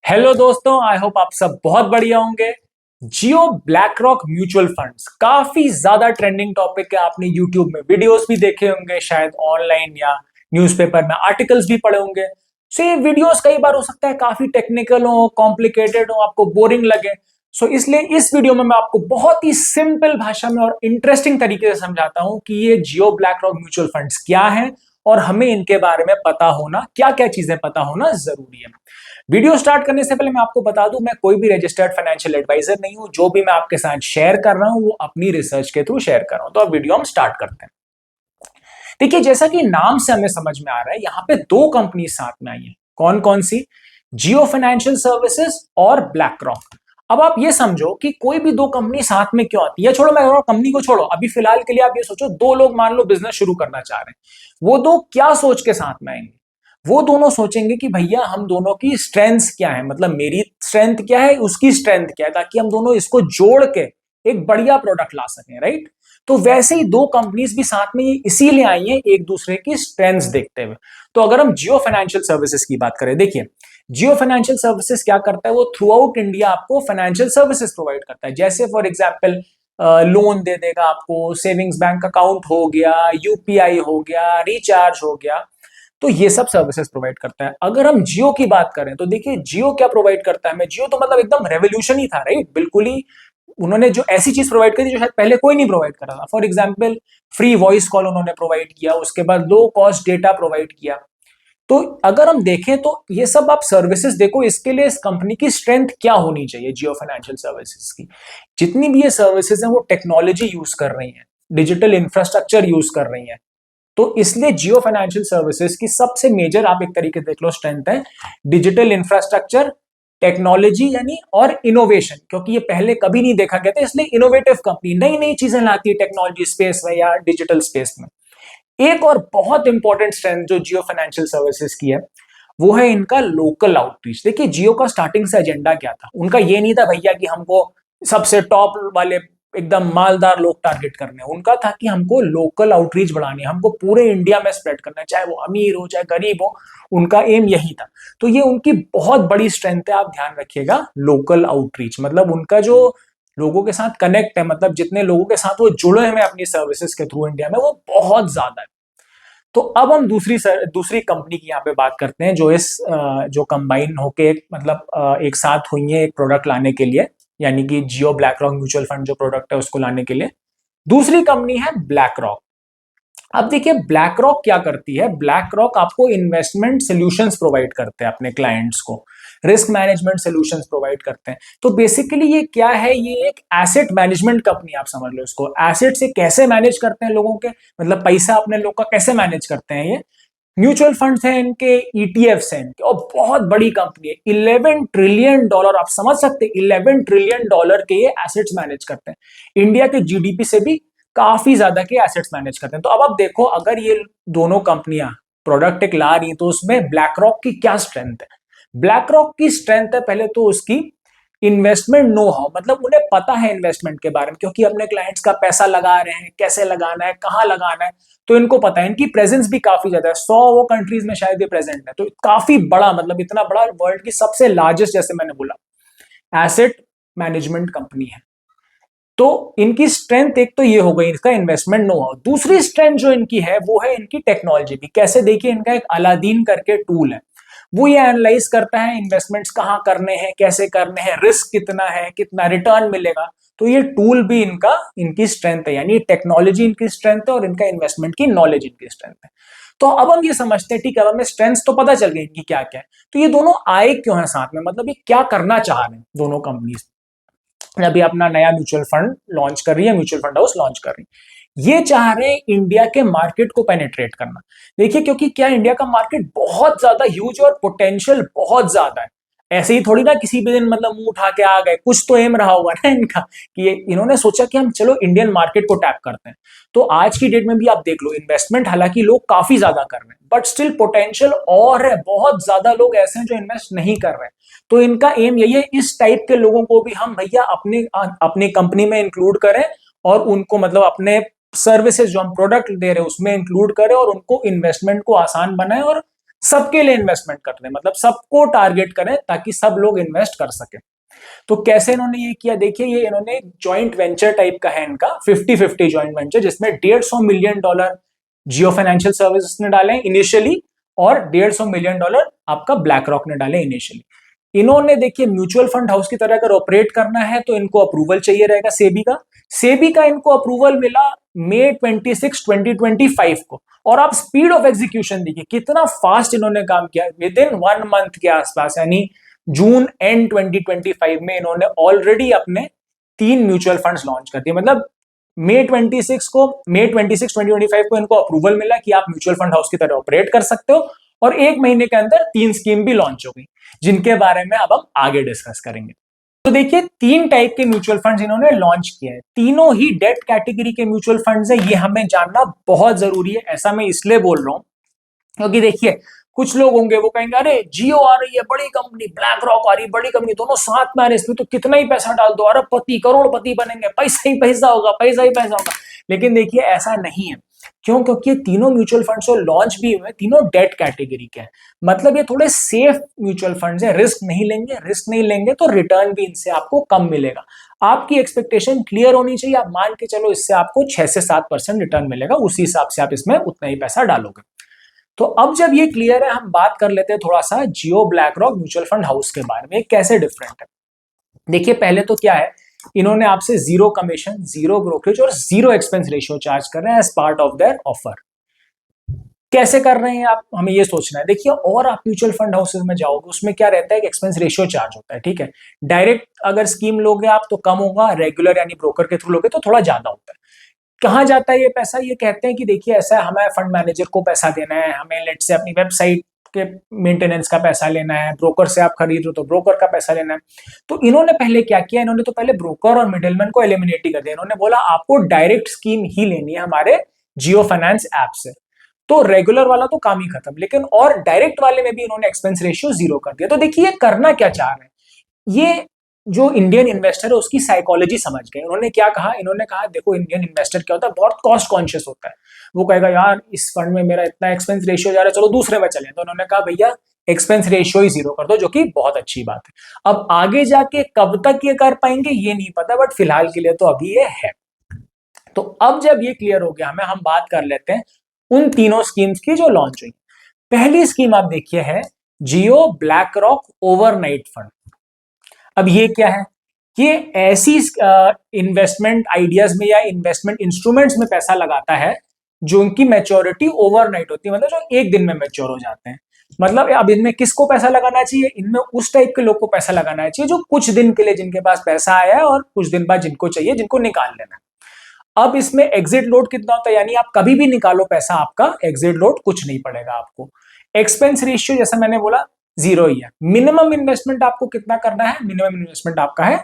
Hello दोस्तों, I hope आप सब बहुत बढ़िया होंगे। जियो ब्लैक रॉक म्यूचुअल फंड्स काफी ज्यादा ट्रेंडिंग टॉपिक है। आपने यूट्यूब में वीडियोस भी देखे होंगे, शायद ऑनलाइन या न्यूज़पेपर में आर्टिकल्स भी पढ़े होंगे। सो ये वीडियोस कई बार हो सकता है काफी टेक्निकल हो, कॉम्प्लिकेटेड हो, आपको बोरिंग लगे। सो इसलिए इस वीडियो में मैं आपको बहुत ही सिंपल भाषा में और इंटरेस्टिंग तरीके से समझाता हूं कि ये जियो ब्लैक रॉक म्यूचुअल फंड्स क्या है और हमें इनके बारे में पता होना, क्या क्या चीजें पता होना जरूरी है। वीडियो स्टार्ट करने से पहले मैं आपको बता दूं, मैं कोई भी रजिस्टर्ड फाइनेंशियल एडवाइजर नहीं हूं। जो भी मैं आपके साथ शेयर कर रहा हूं वो अपनी रिसर्च के थ्रू शेयर कर रहा हूं। तो अब वीडियो हम स्टार्ट करते हैं। देखिए, जैसा कि नाम से हमें समझ में आ रहा है, यहां पे दो कंपनी साथ में आई है। कौन कौन सी? जियो फाइनेंशियल सर्विसेज और ब्लैक रॉक। अब आप ये समझो कि कोई भी दो कंपनी साथ में क्यों आती है। छोड़ो, मैं कंपनी को छोड़ो, अभी फिलहाल के लिए आप ये सोचो, दो लोग मान लो बिजनेस शुरू करना चाह रहे हैं। वो दो क्या सोच के साथ में आएंगे? वो दोनों सोचेंगे कि भैया हम दोनों की स्ट्रेंथ्स क्या है, मतलब मेरी स्ट्रेंथ क्या है, उसकी स्ट्रेंथ क्या है, ताकि हम दोनों इसको जोड़ के एक बढ़िया प्रोडक्ट ला सकें, राइट। तो वैसे ही दो कंपनीज भी साथ में इसीलिए आई हैं, एक दूसरे की स्ट्रेंथ्स देखते हुए। तो अगर हम जियो फाइनेंशियल सर्विसेज की बात करें, देखिए जियो फाइनेंशियल सर्विसेज क्या करता है, वो थ्रू आउट इंडिया आपको फाइनेंशियल सर्विसेज प्रोवाइड करता है। जैसे फॉर एग्जाम्पल लोन दे देगा आपको, सेविंग्स बैंक अकाउंट हो गया, यूपीआई हो गया, रिचार्ज हो गया। तो ये सब सर्विसेज प्रोवाइड करता है। अगर हम जियो की बात करें तो देखिए जियो क्या प्रोवाइड करता है। मैं जियो तो मतलब एकदम रेवोल्यूशन ही था, राइट, बिल्कुल ही। उन्होंने जो ऐसी चीज प्रोवाइड करी जो शायद पहले कोई नहीं प्रोवाइड कर रहा था। For example free voice call उन्होंने प्रोवाइड किया, उसके बाद लो कॉस्ट डेटा प्रोवाइड किया। तो अगर हम देखें तो ये सब आप सर्विसेज देखो, इसके लिए इस कंपनी की स्ट्रेंथ क्या होनी चाहिए जियो फाइनेंशियल सर्विसेज की। जितनी भी ये सर्विसेज हैं वो टेक्नोलॉजी यूज कर रही हैं, डिजिटल इंफ्रास्ट्रक्चर यूज कर रही हैं। तो इसलिए जियो फाइनेंशियल सर्विसेज की सबसे मेजर आप एक तरीके देख लो स्ट्रेंथ है डिजिटल इंफ्रास्ट्रक्चर, टेक्नोलॉजी यानी और इनोवेशन। क्योंकि ये पहले कभी नहीं देखा गया था, इसलिए इनोवेटिव कंपनी नई नई चीजें लाती है टेक्नोलॉजी स्पेस में या डिजिटल स्पेस में। एक और बहुत इंपॉर्टेंट स्ट्रेंथ जो जियो फाइनेंशियल सर्विसेज की है वो है इनका लोकल आउटरीच। देखिए जियो का स्टार्टिंग से एजेंडा क्या था, उनका ये नहीं था भैया कि हमको सबसे टॉप वाले एकदम मालदार लोग टारगेट करने हैं। उनका था कि हमको लोकल आउटरीच बढ़ानी है, हमको पूरे इंडिया में स्प्रेड करना है, चाहे वो अमीर हो चाहे गरीब हो। उनका एम यही था। तो ये उनकी बहुत बड़ी स्ट्रेंथ है, आप ध्यान रखिएगा। लोकल आउटरीच मतलब उनका जो लोगों के साथ कनेक्ट है, मतलब जितने लोगों के साथ वो जुड़े हुए अपनी सर्विसेज के थ्रू इंडिया में, वो बहुत ज्यादा है। तो अब हम दूसरी कंपनी की यहाँ पे बात करते हैं जो जो कंबाइन होके मतलब एक साथ हुई है एक प्रोडक्ट लाने के लिए, यानी कि जियो ब्लैक रॉक म्यूचुअल फंड जो प्रोडक्ट है उसको लाने के लिए। दूसरी कंपनी है ब्लैक रॉक। अब देखिए ब्लैक रॉक क्या करती है। ब्लैक रॉक आपको इन्वेस्टमेंट सॉल्यूशंस प्रोवाइड करते हैं अपने क्लाइंट्स को, रिस्क मैनेजमेंट सॉल्यूशंस प्रोवाइड करते हैं। तो बेसिकली ये क्या है, ये एक एसेट मैनेजमेंट कंपनी, आप समझ लो इसको। एसेट से कैसे मैनेज करते हैं लोगों के, मतलब पैसा अपने लोग का कैसे मैनेज करते हैं। ये म्यूचुअल फंड्स हैं इनके, ईटीएफ्स हैं इनके, और बहुत बड़ी कंपनी है। 11 ट्रिलियन डॉलर, आप समझ सकते हैं 11 ट्रिलियन डॉलर के ये एसेट्स मैनेज करते हैं। इंडिया के जीडीपी से भी काफी ज्यादा के एसेट्स मैनेज करते हैं। तो अब आप देखो, अगर ये दोनों कंपनियां प्रोडक्ट एक ला रही तो उसमें ब्लैक रॉक की क्या स्ट्रेंथ है। ब्लैक रॉक की स्ट्रेंथ है पहले तो उसकी इन्वेस्टमेंट नो हाउ, मतलब उन्हें पता है इन्वेस्टमेंट के बारे में, क्योंकि अपने क्लाइंट्स का पैसा लगा रहे हैं, कैसे लगाना है, कहां लगाना है, तो इनको पता है। इनकी प्रेजेंस भी काफी ज्यादा है, 100 वो कंट्रीज में शायद ये प्रेजेंट है। तो काफी बड़ा, मतलब इतना बड़ा, वर्ल्ड की सबसे लार्जेस्ट, जैसे मैंने बोला, एसेट मैनेजमेंट कंपनी है। तो इनकी स्ट्रेंथ एक तो ये हो गई, इसका इन्वेस्टमेंट नो हाउ। दूसरी स्ट्रेंथ जो इनकी है वो है इनकी टेक्नोलॉजी भी। कैसे? देखिए इनका एक अलादीन करके टूल है, वो ये एनालाइज करता है इन्वेस्टमेंट्स कहाँ करने हैं, कैसे करने हैं, रिस्क कितना है, कितना रिटर्न मिलेगा। तो ये टूल भी इनका, इनकी स्ट्रेंथ है, यानी टेक्नोलॉजी इनकी स्ट्रेंथ है और इनका इन्वेस्टमेंट की नॉलेज इनकी स्ट्रेंथ है। तो अब हम ये समझते हैं, ठीक है, अब हमें स्ट्रेंथ्स तो पता चल गई इनकी क्या क्या है। तो ये दोनों आए क्यों हैं साथ में, मतलब ये क्या करना चाह रहे हैं दोनों कंपनीज। अभी अपना नया म्यूचुअल फंड लॉन्च कर रही है, म्यूचुअल फंड हाउस लॉन्च कर रही है। ये चाह रहे हैं इंडिया के मार्केट को पेनिट्रेट करना। देखिए क्योंकि क्या, इंडिया का मार्केट बहुत ज्यादा ह्यूज और पोटेंशियल बहुत ज्यादा है। ऐसे ही थोड़ी ना किसी भी दिन मतलब मुंह उठा के आ गए, कुछ तो एम रहा होगा ना इनका, कि इन्होंने सोचा कि हम चलो इंडियन मार्केट को टैप करते हैं। तो आज की डेट में भी आप देख लो, इन्वेस्टमेंट हालांकि लोग काफी ज्यादा कर रहे हैं, बट स्टिल पोटेंशियल और है, बहुत ज्यादा लोग ऐसे हैं जो इन्वेस्ट नहीं कर रहे हैं। तो इनका एम यही है, इस टाइप के लोगों को भी हम भैया अपने अपनी कंपनी में इंक्लूड करें, और उनको मतलब अपने सर्विसेज जो हम प्रोडक्ट दे रहे हैं उसमें इंक्लूड करें, और उनको इन्वेस्टमेंट को आसान बनाएं और सबके लिए इन्वेस्टमेंट कर रहे हैं, मतलब सबको टारगेट करें ताकि सब लोग इन्वेस्ट कर सके। तो कैसे इन्होंने ये किया, देखिए ये इन्होंने जॉइंट वेंचर टाइप का है इनका, 50-50 जॉइंट वेंचर, जिसमें $150 मिलियन जियो फाइनेंशियल सर्विसेज ने डाले इनिशियली और $150 मिलियन आपका ब्लैक रॉक ने डाले इनिशियली। इन्होंने देखिए म्यूचुअल फंड हाउस की तरह अगर ऑपरेट करना है तो इनको अप्रूवल चाहिए रहेगा सेबी का। सेबी का इनको अप्रूवल मिला मई 26, 2025 को। और आप स्पीड ऑफ एग्जीक्यूशन देखिए कितना फास्ट इन्होंने काम किया, विद इन 1 मंथ के आसपास, यानी जून एंड 2025 में इन्होंने ऑलरेडी अपने 3 म्यूचुअल फंड्स लॉन्च कर दिए। मतलब मई 26 2025 को इनको अप्रूवल मिला कि आप म्यूचुअल फंड हाउस की तरह ऑपरेट कर सकते हो, और 1 महीने के अंदर 3 स्कीम भी लॉन्च हो गई, जिनके बारे में अब हम आगे डिस्कस करेंगे। तो देखिए 3 टाइप के म्यूचुअल फंड्स इन्होंने लॉन्च किए हैं, तीनों ही डेट कैटेगरी के म्यूचुअल फंड्स है। ये हमें जानना बहुत जरूरी है, ऐसा मैं इसलिए बोल रहा हूं क्योंकि देखिए कुछ लोग होंगे वो कहेंगे अरे जियो आ रही है बड़ी कंपनी, ब्लैक रॉक आ रही है बड़ी कंपनी, दोनों साथ में आ रहे, इसमें तो कितना ही पैसा डाल दो, अरबपति करोड़पति बनेंगे, पैसा ही पैसा होगा, पैसा ही पैसा होगा। लेकिन देखिए ऐसा नहीं है। क्यों? क्योंकि तीनों म्यूचुअल फंड्स जो लॉन्च भी हुए तीनों डेट कैटेगरी के हैं, मतलब ये थोड़े सेफ म्यूचुअल फंड्स हैं। रिस्क नहीं लेंगे तो रिटर्न भी इनसे आपको कम मिलेगा। आपकी एक्सपेक्टेशन क्लियर होनी चाहिए, आप मान के चलो इससे आपको 6 से 7% रिटर्न मिलेगा, उसी हिसाब से आप इसमें उतना ही पैसा डालोगे। तो अब जब ये क्लियर है, हम बात कर लेते हैं थोड़ा सा Jio BlackRock mutual fund house के बारे में, कैसे डिफरेंट है। देखिए पहले तो क्या है, इन्होंने आपसे 0 कमीशन, 0 ब्रोकरेज और 0 एक्सपेंस रेशियो चार्ज कर रहे हैं as part of their offer. कैसे कर रहे हैं आप, हमें ये सोचना है। देखिए और आप म्यूचुअल फंड हाउसेज में जाओगे उसमें क्या रहता है कि एक्सपेंस रेशियो चार्ज होता है, ठीक है। डायरेक्ट अगर स्कीम लोगे आप तो कम होगा, रेगुलर यानी ब्रोकर के थ्रू लोगे तो थोड़ा ज्यादा होता है। कहाँ जाता है ये पैसा, ये कहते हैं कि देखिए ऐसा है, हमें फंड मैनेजर को पैसा देना है, हमें लेट से अपनी वेबसाइट के मेंटेनेंस का पैसा लेना है, ब्रोकर से आप खरीद रहे हो तो ब्रोकर का पैसा लेना है। तो इन्होंने पहले क्या किया, इन्होंने तो पहले ब्रोकर और मिडिलमैन को एलिमिनेट ही कर दिया। इन्होंने बोला आपको डायरेक्ट स्कीम ही लेनी है हमारे जियो फाइनेंस ऐप से, तो रेगुलर वाला तो काम ही खत्म। लेकिन और डायरेक्ट वाले में भी इन्होंने एक्सपेंस रेशियो 0 कर दिया। तो देखिए करना क्या चाह रहे हैं, ये जो इंडियन इन्वेस्टर है उसकी साइकोलॉजी समझ गए। उन्होंने क्या कहा, इन्होंने कहा देखो इंडियन इन्वेस्टर क्या होता है, बहुत कॉस्ट कॉन्शियस होता है। वो कहेगा यार इस फंड में मेरा इतना एक्सपेंस रेशियो जा रहा है, चलो दूसरे में चले। तो उन्होंने कहा भैया एक्सपेंस रेशियो ही 0 कर दो, जो कि बहुत अच्छी बात है। अब आगे जाके कब तक ये कर पाएंगे ये नहीं पता, बट फिलहाल के लिए तो अभी ये है। तो अब जब ये क्लियर हो गया हमें, हम बात कर लेते हैं उन तीनों स्कीम्स की जो लॉन्च हुई। पहली स्कीम आप देखिए है Jio black rock overnight fund. अब ये क्या है, ये ऐसी इन्वेस्टमेंट आइडियाज में या इन्वेस्टमेंट इंस्ट्रूमेंट्स में पैसा लगाता है जो उनकी मैच्योरिटी ओवरनाइट होती है, मतलब जो एक दिन में मैच्योर हो जाते हैं। मतलब अब इनमें किसको पैसा लगाना चाहिए, इनमें उस टाइप के लोग को पैसा लगाना चाहिए जो कुछ दिन के लिए, जिनके पास पैसा आया है और कुछ दिन बाद जिनको चाहिए, जिनको निकाल लेना है। अब इसमें एग्जिट लोड कितना होता है, यानी आप कभी भी निकालो पैसा, आपका एग्जिट लोड कुछ नहीं पड़ेगा आपको। एक्सपेंस रेशियो जैसा मैंने बोला 0 ही है। मिनिमम इन्वेस्टमेंट आपको कितना करना है, मिनिमम इन्वेस्टमेंट आपका है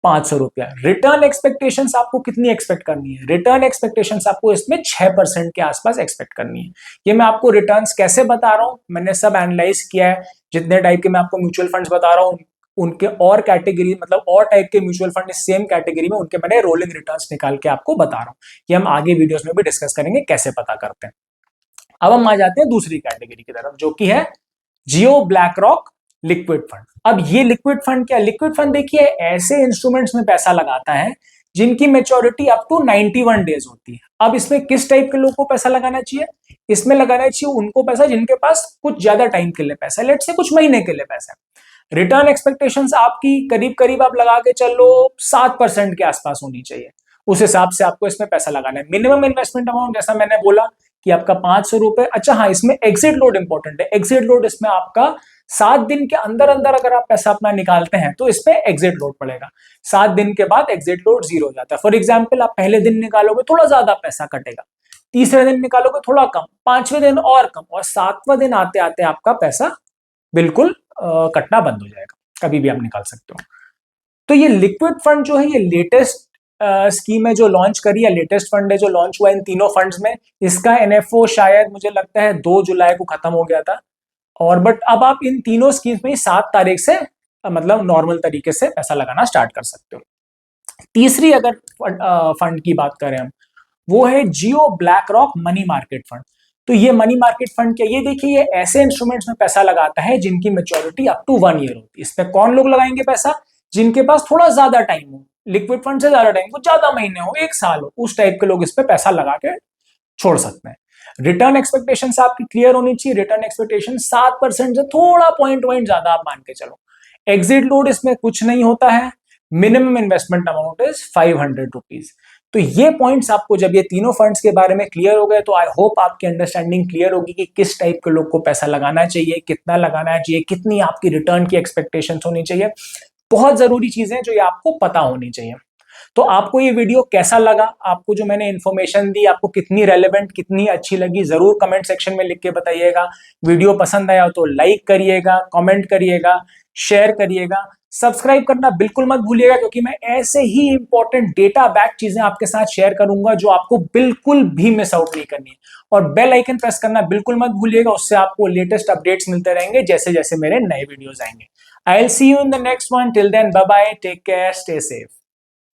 500 रुपया। रिटर्न एक्सपेक्टेशंस आपको कितनी एक्सपेक्ट करनी है, रिटर्न एक्सपेक्टेशंस आपको इसमें 6% के आसपास एक्सपेक्ट करनी है। ये मैं आपको रिटर्न्स कैसे बता रहा हूं, मैंने सब एनालाइज किया है। जितने टाइप के मैं आपको म्यूचुअल फंड्स बता रहा हूं उनके और कैटेगरी, मतलब और टाइप के म्यूचुअल फंड इस सेम कैटेगरी में, उनके मैंने रोलिंग रिटर्न्स निकाल के आपको बता रहा हूं। ये हम आगे वीडियोस में भी डिस्कस करेंगे कैसे पता करते हैं। अब हम आ जाते हैं दूसरी कैटेगरी की तरफ, जो कि है Jio black rock liquid fund. अब ये लिक्विड फंड क्या, लिक्विड फंड देखिए ऐसे इंस्ट्रूमेंट्स में पैसा लगाता है जिनकी मेच्योरिटी अप टू 91 डेज होती है। अब इसमें किस टाइप के लोग को पैसा लगाना चाहिए, इसमें लगाना चाहिए उनको पैसा जिनके पास कुछ ज्यादा टाइम के लिए पैसा है, लेट से कुछ महीने के लिए पैसा है। रिटर्न एक्सपेक्टेशंस आपकी करीब करीब आप लगा के चलो 7% के आसपास होनी चाहिए, उस हिसाब से आपको इसमें पैसा लगाना है। मिनिमम इन्वेस्टमेंट अमाउंट जैसा मैंने बोला कि आपका 500 रुपए। अच्छा हाँ, इसमें एग्जिट लोड इंपॉर्टेंट है। एग्जिट लोड इसमें आपका 7 दिन के अंदर अंदर अगर आप पैसा अपना निकालते हैं तो इसमें एग्जिट लोड पड़ेगा। 7 दिन के बाद एग्जिट लोड 0 हो जाता है। फॉर एग्जाम्पल आप पहले दिन निकालोगे थोड़ा ज्यादा पैसा कटेगा, तीसरे दिन निकालोगे थोड़ा कम, 5वें दिन और कम, और 7वां दिन आते आते आपका पैसा बिल्कुल कटना बंद हो जाएगा, कभी भी आप निकाल सकते हो। तो ये लिक्विड फंड जो है ये लेटेस्ट स्कीम है जो लॉन्च करी है, लेटेस्ट फंड है जो लॉन्च हुआ इन तीनों फंड्स में। इसका एनएफओ शायद मुझे लगता है 2 जुलाई को खत्म हो गया था, और बट अब आप इन तीनों स्कीम्स में 7 तारीख से मतलब नॉर्मल तरीके से पैसा लगाना स्टार्ट कर सकते हो। तीसरी अगर फंड की बात करें हम, वो है Jio BlackRock money market fund. तो ये मनी मार्केट फंड क्या, ये देखिए ये ऐसे इंस्ट्रूमेंट्स में पैसा लगाता है जिनकी मेच्योरिटी अप टू 1 ईयर होती है। इसमें कौन लोग लगाएंगे पैसा, जिनके पास थोड़ा ज्यादा टाइम हो, लिक्विड फंड से ज्यादा टाइम हो, ज्यादा महीने हो, 1 साल हो, उस टाइप के लोग इस पे पैसा लगा के छोड़ सकते हैं। रिटर्न एक्सपेक्टेशन आपकी क्लियर होनी चाहिए। रिटर्न एक्सपेक्टेशन 7% से थोड़ा पॉइंट ज्यादा आप मान के चलो। एग्जिट लोड इसमें कुछ नहीं होता है। Minimum investment amount is 500 rupees. तो ये पॉइंट्स आपको जब ये तीनों फंड्स के बारे में क्लियर हो गए तो आई होप आपकी अंडरस्टैंडिंग क्लियर होगी कि किस टाइप के लोग को पैसा लगाना चाहिए, कितना लगाना चाहिए, कितनी आपकी रिटर्न की एक्सपेक्टेशंस होनी चाहिए। बहुत जरूरी चीजें जो ये आपको पता होनी चाहिए। तो आपको ये वीडियो कैसा लगा, आपको जो मैंने इन्फॉर्मेशन दी आपको कितनी रेलेवेंट, कितनी अच्छी लगी, जरूर कमेंट सेक्शन में लिख के बताइएगा। वीडियो पसंद आया तो लाइक करिएगा, कमेंट करिएगा, शेयर करिएगा, सब्सक्राइब करना बिल्कुल मत भूलिएगा, क्योंकि मैं ऐसे ही इंपॉर्टेंट डेटा बैक चीजें आपके साथ शेयर करूंगा जो आपको बिल्कुल भी मिस आउट नहीं करनी है। और बेल आइकन प्रेस करना बिल्कुल मत भूलिएगा, उससे आपको लेटेस्ट अपडेट्स मिलते रहेंगे जैसे जैसे मेरे नए वीडियोस आएंगे। I will see you in the next one. Till then bye bye, take care, stay safe.